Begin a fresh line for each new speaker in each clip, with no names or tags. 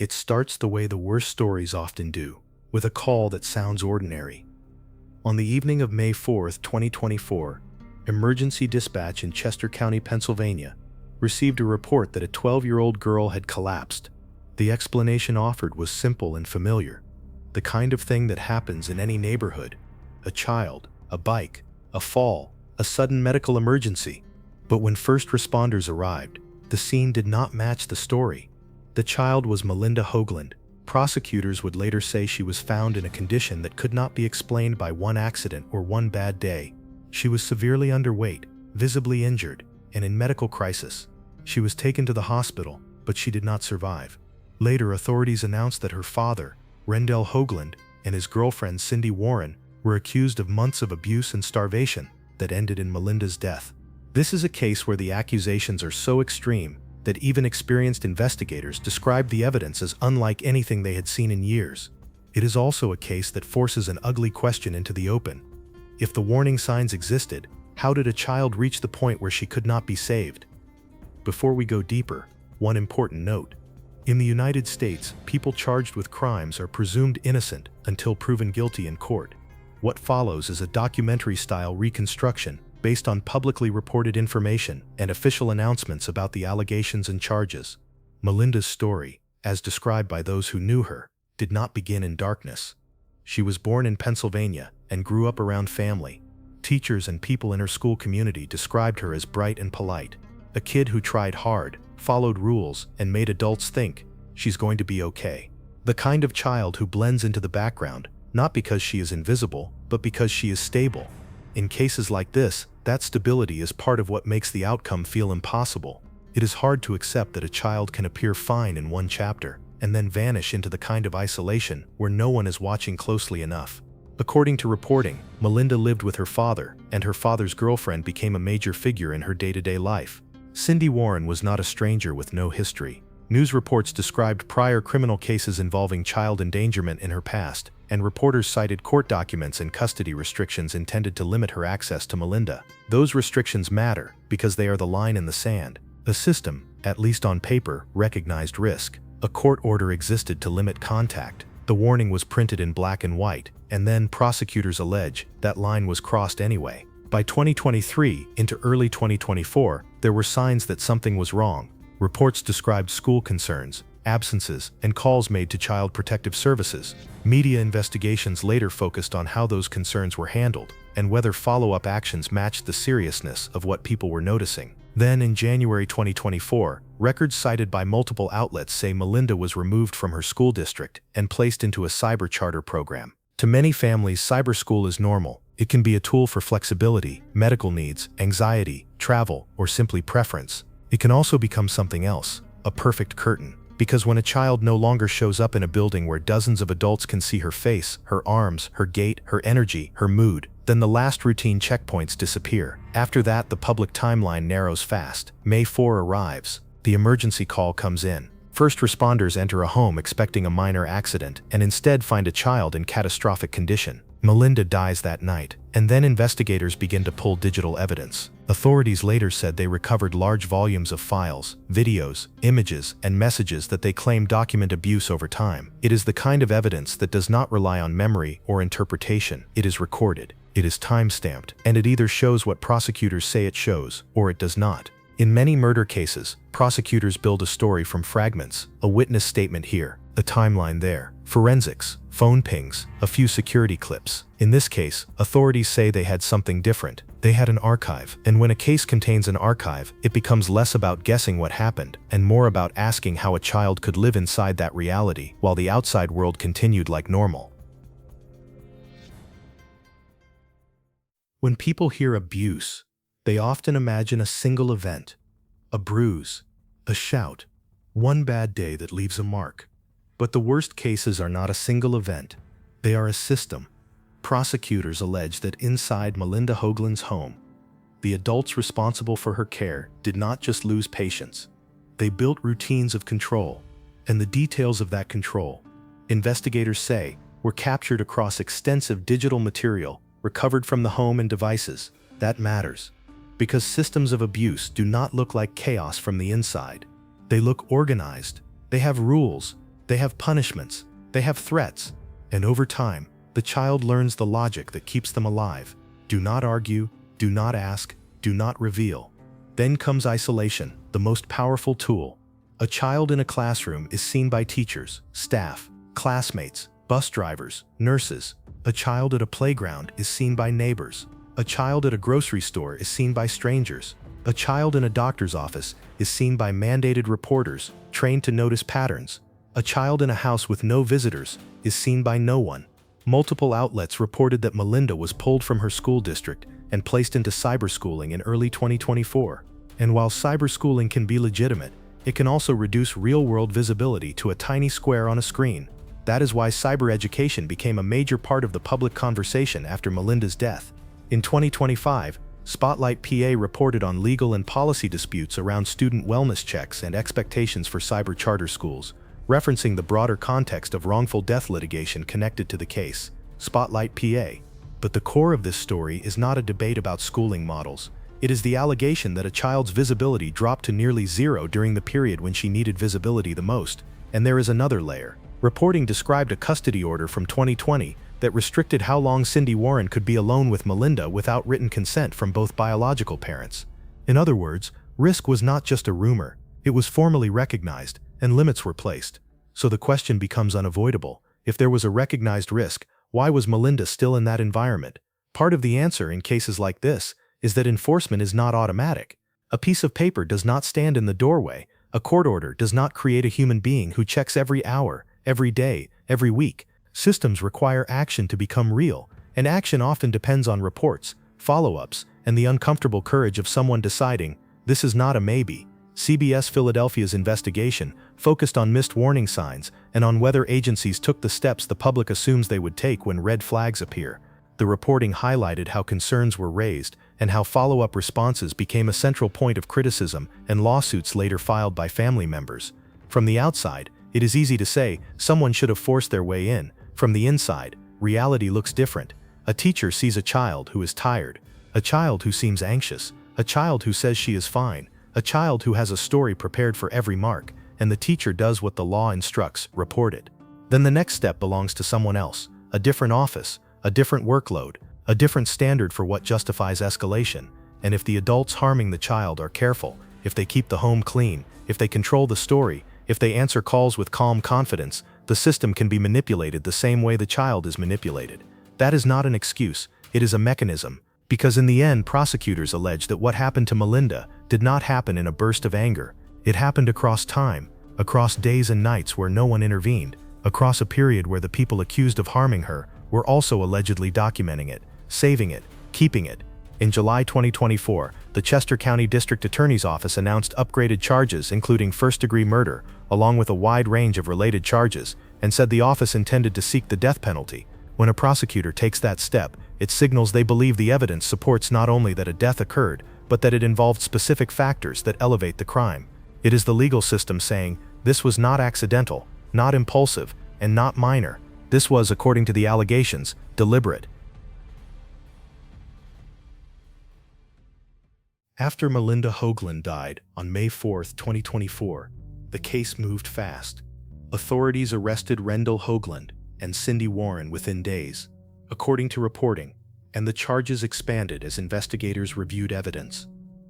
It starts the way the worst stories often do, with a call that sounds ordinary. On the evening of May 4, 2024, emergency dispatch in Chester County, Pennsylvania, received a report that a 12-year-old girl had collapsed. The explanation offered was simple and familiar, the kind of thing that happens in any neighborhood: a child, a bike, a fall, a sudden medical emergency. But when first responders arrived, the scene did not match the story. The child was Malinda Hoagland. Prosecutors would later say she was found in a condition that could not be explained by one accident or one bad day. She was severely underweight, visibly injured, and in medical crisis. She was taken to the hospital, but she did not survive. Later, authorities announced that her father, Malinda Hoagland, and his girlfriend Cindy Warren were accused of months of abuse and starvation that ended in Malinda's death. This is a case where the accusations are so extreme that even experienced investigators described the evidence as unlike anything they had seen in years. It is also a case that forces an ugly question into the open. If the warning signs existed, how did a child reach the point where she could not be saved? Before we go deeper, one important note. In the United States, people charged with crimes are presumed innocent until proven guilty in court. What follows is a documentary-style reconstruction based on publicly reported information and official announcements about the allegations and charges. Malinda's story, as described by those who knew her, did not begin in darkness. She was born in Pennsylvania and grew up around family. Teachers and people in her school community described her as bright and polite, a kid who tried hard, followed rules, and made adults think she's going to be okay. The kind of child who blends into the background, not because she is invisible, but because she is stable. In cases like this, that stability is part of what makes the outcome feel impossible. It is hard to accept that a child can appear fine in one chapter and then vanish into the kind of isolation where no one is watching closely enough. According to reporting, Malinda lived with her father, and her father's girlfriend became a major figure in her day-to-day life. Cindy Warren was not a stranger with no history. News reports described prior criminal cases involving child endangerment in her past, and reporters cited court documents and custody restrictions intended to limit her access to Malinda. Those restrictions matter because they are the line in the sand. The system, at least on paper, recognized risk. A court order existed to limit contact. The warning was printed in black and white, and then prosecutors allege that line was crossed anyway. By 2023 into early 2024, there were signs that something was wrong. Reports described school concerns, absences, and calls made to Child Protective Services. Media investigations later focused on how those concerns were handled and whether follow-up actions matched the seriousness of what people were noticing. Then, in January 2024, records cited by multiple outlets say Malinda was removed from her school district and placed into a cyber charter program. To many families, cyber school is normal. It can be a tool for flexibility, medical needs, anxiety, travel, or simply preference. It can also become something else, a perfect curtain. Because when a child no longer shows up in a building where dozens of adults can see her face, her arms, her gait, her energy, her mood, then the last routine checkpoints disappear. After that, the public timeline narrows fast. May 4 arrives. The emergency call comes in. First responders enter a home expecting a minor accident and instead find a child in catastrophic condition. Malinda dies that night, and then investigators begin to pull digital evidence. Authorities later said they recovered large volumes of files, videos, images, and messages that they claim document abuse over time. It is the kind of evidence that does not rely on memory or interpretation. It is recorded, it is time-stamped, and it either shows what prosecutors say it shows, or it does not. In many murder cases, prosecutors build a story from fragments, a witness statement here, a timeline there, forensics, phone pings, a few security clips. In this case, authorities say they had something different. They had an archive, and when a case contains an archive, it becomes less about guessing what happened and more about asking how a child could live inside that reality while the outside world continued like normal. When people hear abuse, they often imagine a single event, a bruise, a shout, one bad day that leaves a mark. But the worst cases are not a single event, they are a system. Prosecutors allege that inside Malinda Hoagland's home, the adults responsible for her care did not just lose patience. They built routines of control, and the details of that control, investigators say, were captured across extensive digital material recovered from the home and devices. That matters, because systems of abuse do not look like chaos from the inside. They look organized, they have rules, They have punishments. They have threats. And over time, the child learns the logic that keeps them alive. Do not argue, do not ask, do not reveal. Then comes isolation, the most powerful tool. A child in a classroom is seen by teachers, staff, classmates, bus drivers, nurses. A child at a playground is seen by neighbors. A child at a grocery store is seen by strangers. A child in a doctor's office is seen by mandated reporters, trained to notice patterns. A child in a house with no visitors is seen by no one. Multiple outlets reported that Malinda was pulled from her school district and placed into cyberschooling in early 2024. And while cyberschooling can be legitimate, it can also reduce real-world visibility to a tiny square on a screen. That is why cyber education became a major part of the public conversation after Malinda's death. In 2025, Spotlight PA reported on legal and policy disputes around student wellness checks and expectations for cyber charter schools, referencing the broader context of wrongful death litigation connected to the case. Spotlight PA. But the core of this story is not a debate about schooling models. It is the allegation that a child's visibility dropped to nearly zero during the period when she needed visibility the most. And there is another layer. Reporting described a custody order from 2020 that restricted how long Cindy Warren could be alone with Malinda without written consent from both biological parents. In other words, risk was not just a rumor, it was formally recognized, and limits were placed. So the question becomes unavoidable. If there was a recognized risk, why was Malinda still in that environment? Part of the answer in cases like this is that enforcement is not automatic. A piece of paper does not stand in the doorway. A court order does not create a human being who checks every hour, every day, every week. Systems require action to become real, and action often depends on reports, follow-ups, and the uncomfortable courage of someone deciding, this is not a maybe. CBS Philadelphia's investigation focused on missed warning signs and on whether agencies took the steps the public assumes they would take when red flags appear. The reporting highlighted how concerns were raised and how follow-up responses became a central point of criticism and lawsuits later filed by family members. From the outside, it is easy to say someone should have forced their way in. From the inside, reality looks different. A teacher sees a child who is tired, a child who seems anxious, a child who says she is fine, a child who has a story prepared for every mark, and the teacher does what the law instructs, report it. Then the next step belongs to someone else, a different office, a different workload, a different standard for what justifies escalation. And if the adults harming the child are careful, if they keep the home clean, if they control the story, if they answer calls with calm confidence, the system can be manipulated the same way the child is manipulated. That is not an excuse, it is a mechanism. Because in the end, prosecutors allege that what happened to Malinda did not happen in a burst of anger. It happened across time, across days and nights where no one intervened, across a period where the people accused of harming her were also allegedly documenting it, saving it, keeping it. In July 2024, the Chester County District Attorney's Office announced upgraded charges including first-degree murder, along with a wide range of related charges, and said the office intended to seek the death penalty. When a prosecutor takes that step, it signals they believe the evidence supports not only that a death occurred, but that it involved specific factors that elevate the crime. It is the legal system saying, this was not accidental, not impulsive, and not minor. This was, according to the allegations, deliberate. After Malinda Hoagland died on May 4, 2024, the case moved fast. Authorities arrested Rendell Hoagland and Cindy Warren within days, according to reporting, and the charges expanded as investigators reviewed evidence.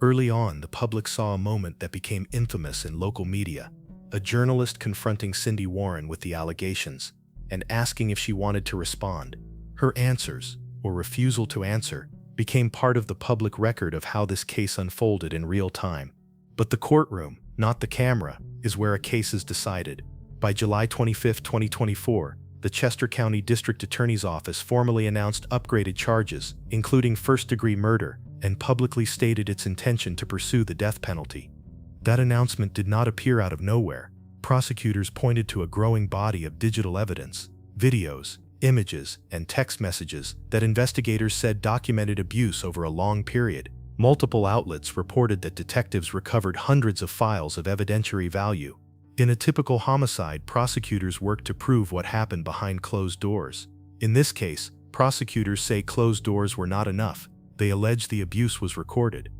Early on, the public saw a moment that became infamous in local media, a journalist confronting Cindy Warren with the allegations and asking if she wanted to respond. Her answers, or refusal to answer, became part of the public record of how this case unfolded in real time. But the courtroom, not the camera, is where a case is decided. By July 25, 2024, the Chester County District Attorney's Office formally announced upgraded charges, including first-degree murder, and publicly stated its intention to pursue the death penalty. That announcement did not appear out of nowhere. Prosecutors pointed to a growing body of digital evidence, videos, images, and text messages that investigators said documented abuse over a long period. Multiple outlets reported that detectives recovered hundreds of files of evidentiary value. In a typical homicide, prosecutors work to prove what happened behind closed doors. In this case, prosecutors say closed doors were not enough. They allege the abuse was recorded.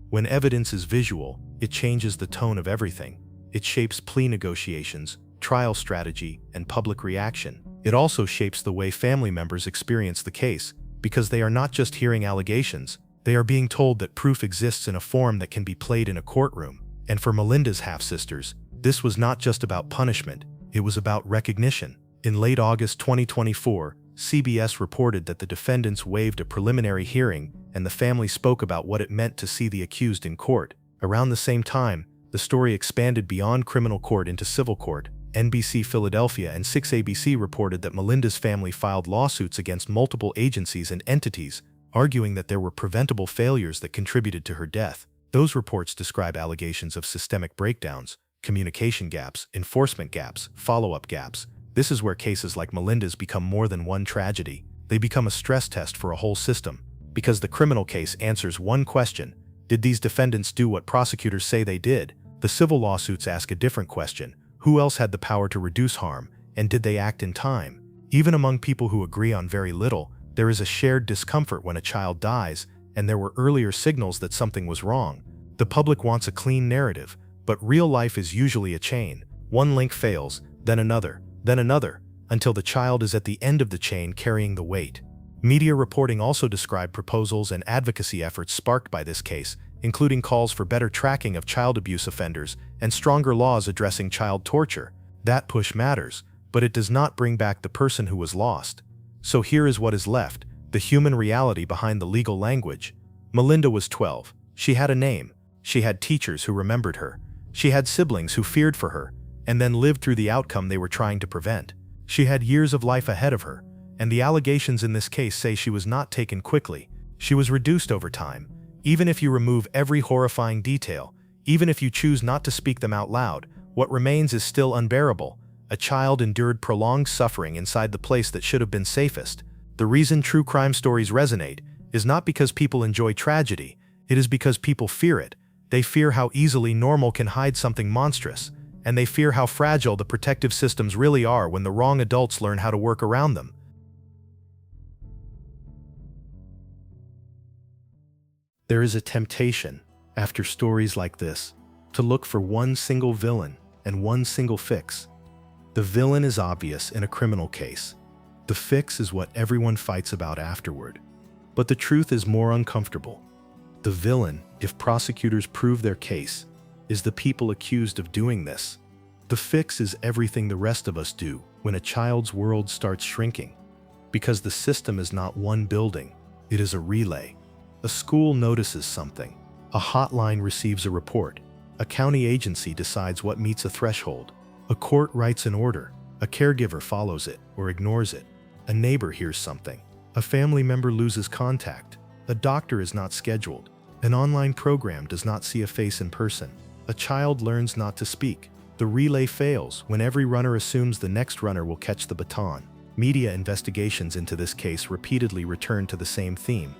When evidence is visual, it changes the tone of everything. It shapes plea negotiations, trial strategy, and public reaction. It also shapes the way family members experience the case, because they are not just hearing allegations, they are being told that proof exists in a form that can be played in a courtroom. And for Malinda's half-sisters, this was not just about punishment, it was about recognition. In late August 2024, CBS reported that the defendants waived a preliminary hearing and the family spoke about what it meant to see the accused in court. Around the same time, the story expanded beyond criminal court into civil court. NBC Philadelphia and 6ABC reported that Malinda's family filed lawsuits against multiple agencies and entities, arguing that there were preventable failures that contributed to her death. Those reports describe allegations of systemic breakdowns, communication gaps, enforcement gaps, follow-up gaps. This is where cases like Malinda's become more than one tragedy. They become a stress test for a whole system. Because the criminal case answers one question: did these defendants do what prosecutors say they did? The civil lawsuits ask a different question: who else had the power to reduce harm, and did they act in time? Even among people who agree on very little, there is a shared discomfort when a child dies, and there were earlier signals that something was wrong. The public wants a clean narrative, but real life is usually a chain. One link fails, then another, until the child is at the end of the chain carrying the weight. Media reporting also described proposals and advocacy efforts sparked by this case, including calls for better tracking of child abuse offenders and stronger laws addressing child torture. That push matters, but it does not bring back the person who was lost. So here is what is left: the human reality behind the legal language. Malinda was 12. She had a name. She had teachers who remembered her. She had siblings who feared for her, and then lived through the outcome they were trying to prevent. She had years of life ahead of her, and the allegations in this case say she was not taken quickly. She was reduced over time. Even if you remove every horrifying detail, even if you choose not to speak them out loud, what remains is still unbearable. A child endured prolonged suffering inside the place that should have been safest. The reason true crime stories resonate is not because people enjoy tragedy, it is because people fear it. They fear how easily normal can hide something monstrous, and they fear how fragile the protective systems really are when the wrong adults learn how to work around them. There is a temptation, after stories like this, to look for one single villain and one single fix. The villain is obvious in a criminal case. The fix is what everyone fights about afterward. But the truth is more uncomfortable. The villain, if prosecutors prove their case, is the people accused of doing this. The fix is everything the rest of us do when a child's world starts shrinking. Because the system is not one building, it is a relay. A school notices something. A hotline receives a report. A county agency decides what meets a threshold. A court writes an order. A caregiver follows it or ignores it. A neighbor hears something. A family member loses contact. A doctor is not scheduled. An online program does not see a face in person. A child learns not to speak. The relay fails when every runner assumes the next runner will catch the baton. Media investigations into this case repeatedly return to the same theme.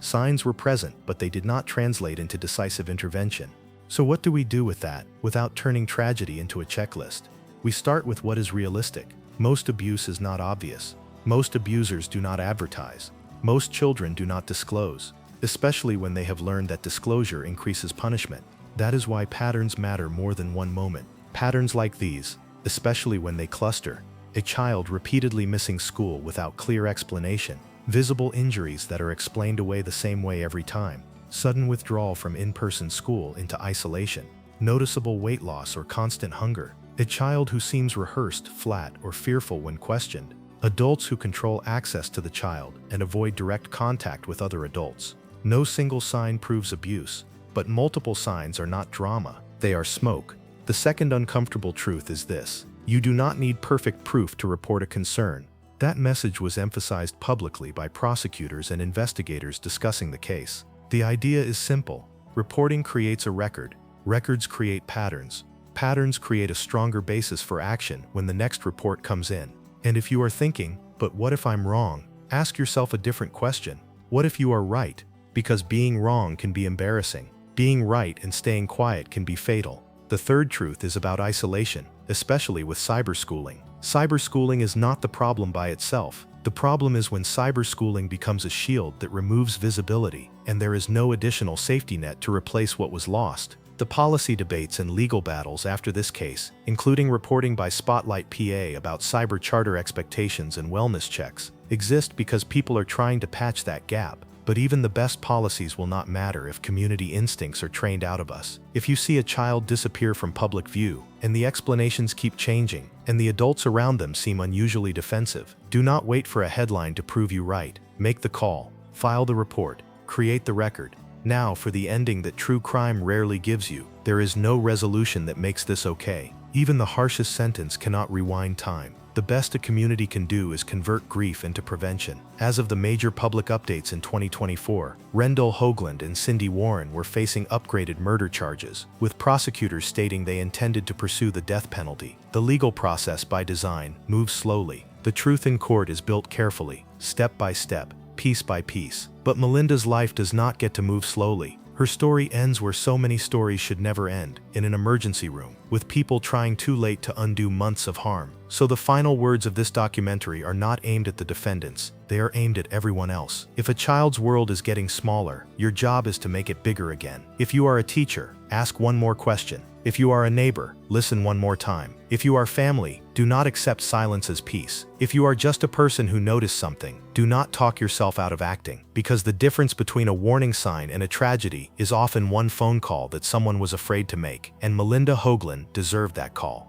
Signs were present, but they did not translate into decisive intervention. So what do we do with that, without turning tragedy into a checklist? We start with what is realistic. Most abuse is not obvious. Most abusers do not advertise. Most children do not disclose, especially when they have learned that disclosure increases punishment. That is why patterns matter more than one moment. Patterns like these, especially when they cluster: a child repeatedly missing school without clear explanation, visible injuries that are explained away the same way every time, sudden withdrawal from in-person school into isolation, noticeable weight loss or constant hunger, a child who seems rehearsed, flat, or fearful when questioned, adults who control access to the child and avoid direct contact with other adults. No single sign proves abuse, but multiple signs are not drama, they are smoke. The second uncomfortable truth is this: you do not need perfect proof to report a concern. That message was emphasized publicly by prosecutors and investigators discussing the case. The idea is simple. Reporting creates a record. Records create patterns. Patterns create a stronger basis for action when the next report comes in. And if you are thinking, but what if I'm wrong? Ask yourself a different question. What if you are right? Because being wrong can be embarrassing. Being right and staying quiet can be fatal. The third truth is about isolation, especially with cyberschooling. Cyberschooling is not the problem by itself. The problem is when cyberschooling becomes a shield that removes visibility, and there is no additional safety net to replace what was lost. The policy debates and legal battles after this case, including reporting by Spotlight PA about cyber charter expectations and wellness checks, exist because people are trying to patch that gap. But even the best policies will not matter if community instincts are trained out of us. If you see a child disappear from public view, and the explanations keep changing, and the adults around them seem unusually defensive, do not wait for a headline to prove you right. Make the call, file the report, create the record. Now for the ending that true crime rarely gives you. There is no resolution that makes this okay. Even the harshest sentence cannot rewind time. The best a community can do is convert grief into prevention. As of the major public updates in 2024, Malinda Hoagland and Cindy Warren were facing upgraded murder charges, with prosecutors stating they intended to pursue the death penalty. The legal process, by design, moves slowly. The truth in court is built carefully, step by step, piece by piece. But Malinda's life does not get to move slowly. Her story ends where so many stories should never end, in an emergency room, with people trying too late to undo months of harm. So the final words of this documentary are not aimed at the defendants, they are aimed at everyone else. If a child's world is getting smaller, your job is to make it bigger again. If you are a teacher, ask one more question. If you are a neighbor, listen one more time. If you are family, do not accept silence as peace. If you are just a person who noticed something, do not talk yourself out of acting, because the difference between a warning sign and a tragedy is often one phone call that someone was afraid to make, and Malinda Hoagland deserved that call.